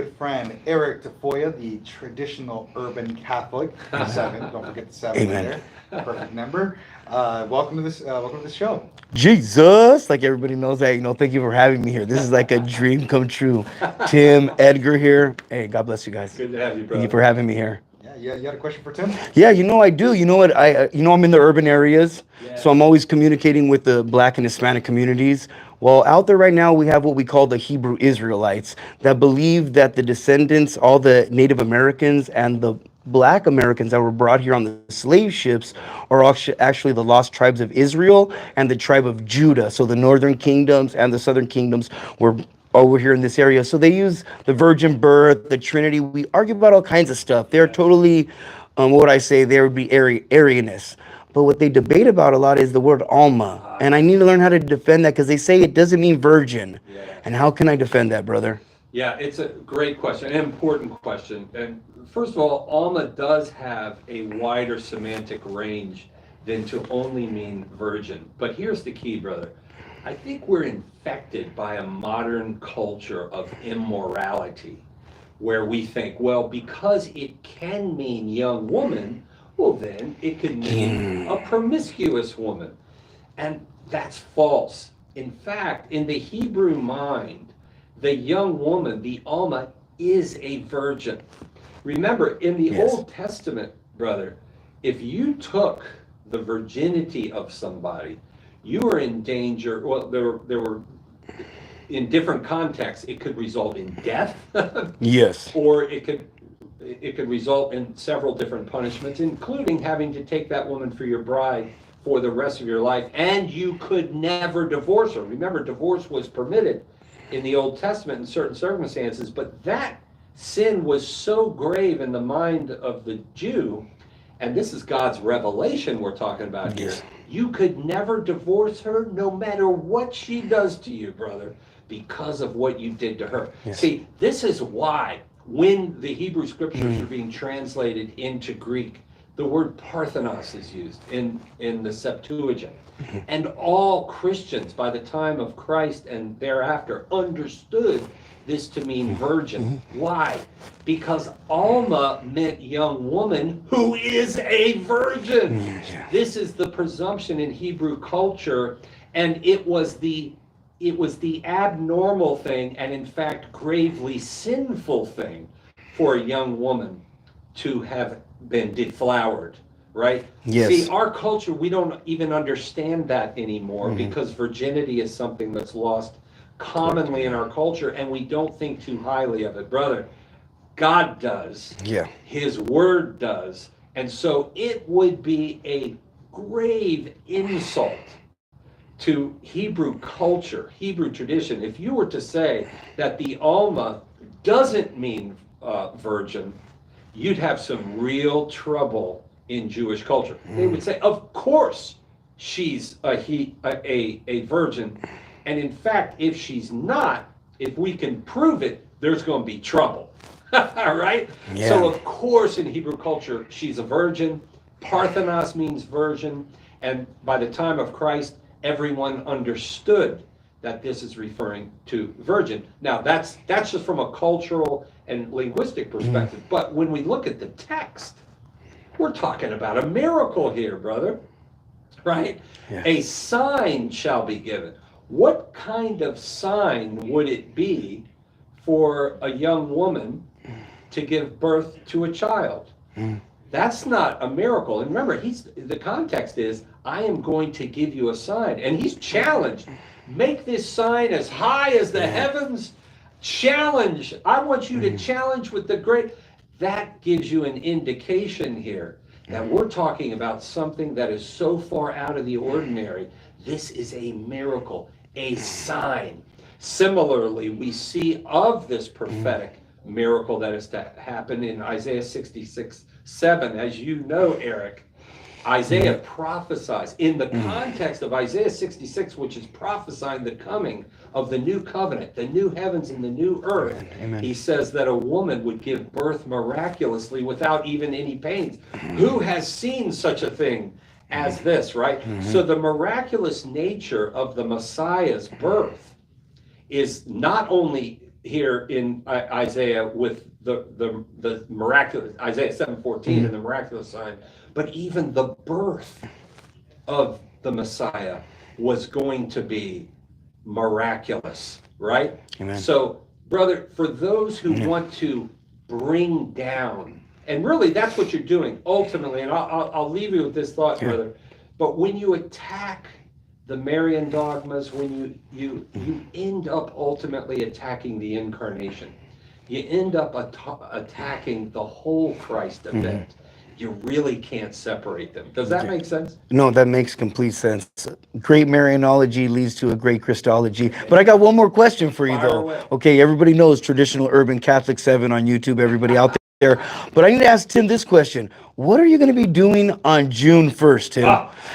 good friend, Eric Tafoya, the traditional urban Catholic. Seven, don't forget the seven in Amen. there. Perfect number. Welcome to this show. Jesus, like everybody knows that, thank you for having me here. This is like a dream come true. Tim, Edgar here. Hey, God bless you guys. Good to have you, Thank you brother. for having me here. Yeah, you had a question for Tim? Yeah, I do. You know what? I'm in the urban areas, so I'm Yeah. always communicating with the Black and Hispanic communities. Well, out there right now, we have what we call the Hebrew Israelites that believe that the descendants, all the Native Americans and the Black Americans that were brought here on the slave ships are actually the lost tribes of Israel and the tribe of Judah. So the northern kingdoms and the southern kingdoms were over here in this area. So they use the virgin birth, the Trinity. We argue about all kinds of stuff. They're totally, what would I say? They would be Arianists. But what they debate about a lot is the word Alma. And I need to learn how to defend that because they say it doesn't mean virgin. Yeah. And how can I defend that, brother? Yeah, it's a great question, an important question. And first of all, Alma does have a wider semantic range than to only mean virgin. But here's the key, brother. I think we're infected by a modern culture of immorality where we think, well, because it can mean young woman, well, then it could mean a promiscuous woman. And that's false. In fact, in the Hebrew mind, the young woman, the Alma, is a virgin. Remember, in the Yes. Old Testament, brother, if you took the virginity of somebody, you were in danger. Well, there were in different contexts, it could result in death, Yes. or it could result in several different punishments, including having to take that woman for your bride for the rest of your life, and you could never divorce her. Remember, divorce was permitted in the Old Testament in certain circumstances, but that sin was so grave in the mind of the Jew, and this is God's revelation we're talking about here. Yes. You could never divorce her no matter what she does to you, brother, because of what you did to her. Yes. See, this is why when the Hebrew scriptures are being translated into Greek, the word Parthenos is used in the Septuagint. And all Christians by the time of Christ and thereafter understood this to mean virgin. Why? Because Alma meant young woman who is a virgin. This is the presumption in Hebrew culture, and it was the abnormal thing, and in fact gravely sinful thing for a young woman to have been deflowered, right? Yes. See, our culture, we don't even understand that anymore because virginity is something that's lost commonly in our culture, and we don't think too highly of it, brother. God does. Yeah. His word does. And so it would be a grave insult to Hebrew culture, Hebrew tradition, if you were to say that the Alma doesn't mean virgin, you'd have some real trouble in Jewish culture. They would say, of course she's a virgin. And in fact, if she's not, if we can prove it, there's going to be trouble. All right? Yeah. So of course in Hebrew culture, she's a virgin. Parthenos means virgin. And by the time of Christ, everyone understood that this is referring to virgin. Now, that's just from a cultural and linguistic perspective. But when we look at the text, we're talking about a miracle here, brother. Right? Yeah. A sign shall be given. What kind of sign would it be for a young woman to give birth to a child? That's not a miracle. And remember, the context is, I am going to give you a sign. And he's challenged. Make this sign as high as the heavens. Challenge. I want you to challenge with the great. That gives you an indication here that we're talking about something that is so far out of the ordinary. This is a miracle, a sign. Similarly, we see of this prophetic miracle that is to happen in Isaiah 66:7. As you know, Eric, Isaiah prophesies in the context of Isaiah 66, which is prophesying the coming of the new covenant, the new heavens and the new earth. Amen. He says that a woman would give birth miraculously without even any pains. Who has seen such a thing as this, right? So the miraculous nature of the Messiah's birth is not only here in Isaiah with the miraculous, Isaiah 7:14 and the miraculous sign, but even the birth of the Messiah was going to be miraculous, right? Amen. So, brother, for those who want to bring down, and really that's what you're doing ultimately, and I'll leave you with this thought, brother, but when you attack the Marian dogmas, when you end up ultimately attacking the incarnation, you end up attacking the whole Christ event. You really can't separate them. Does that make sense? No, that makes complete sense. Great Marianology leads to a great Christology. But I got one more question for you, Fire though. away. Okay, everybody knows Traditional Urban Catholic 7 on YouTube, everybody out there. But I need to ask Tim this question. What are you going to be doing on June 1st, Tim?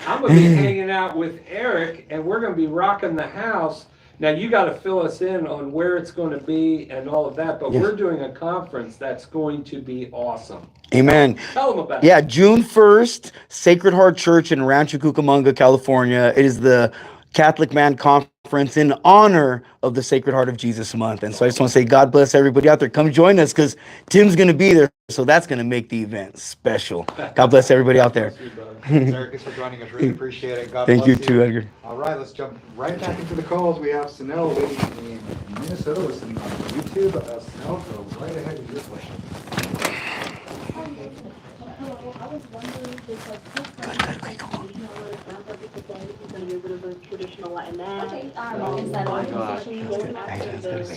I'm going to be hanging out with Eric, and we're going to be rocking the house. Now, you got to fill us in on where it's going to be and all of that, but we're doing a conference that's going to be awesome. Amen. Tell them about Yeah, it. June 1st, Sacred Heart Church in Rancho Cucamonga, California. It is the Catholic Man Conference in honor of the Sacred Heart of Jesus month. And so I just want to say God bless everybody out there. Come join us because Tim's going to be there. So that's going to make the event special. God bless everybody out there. Thanks, Eric, thanks for joining us. Really appreciate it. God Thank bless you too, Edgar. All right, let's jump right back into the calls. We have Sanel waiting in Minnesota listening on YouTube. Sanel, go right ahead with your question. Hello, I was wondering if traditional Latin mass.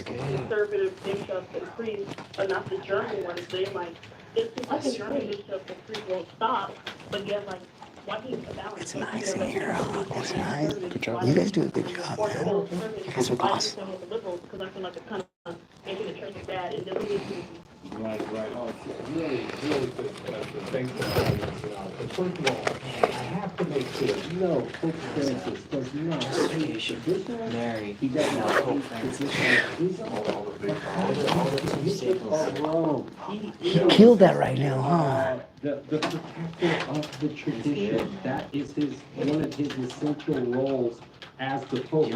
Conservative bishops and priests, but not the German ones. They like, it's because the German bishops and priests won't stop, but yet like, why can't you balance? It's nice in here. It's nice. Good job. You guys do a good job, man. You guys are awesome. Because I feel like it's kind of making the church bad and doesn't need to. Right. Oh, it's really good. Thanks for having us. But first of all, I have to make sure, no, Pope Francis does not take Mary, he does not Pope take Francis. Kill that right now, huh? The protector of the tradition, that is one of his essential roles as the Pope.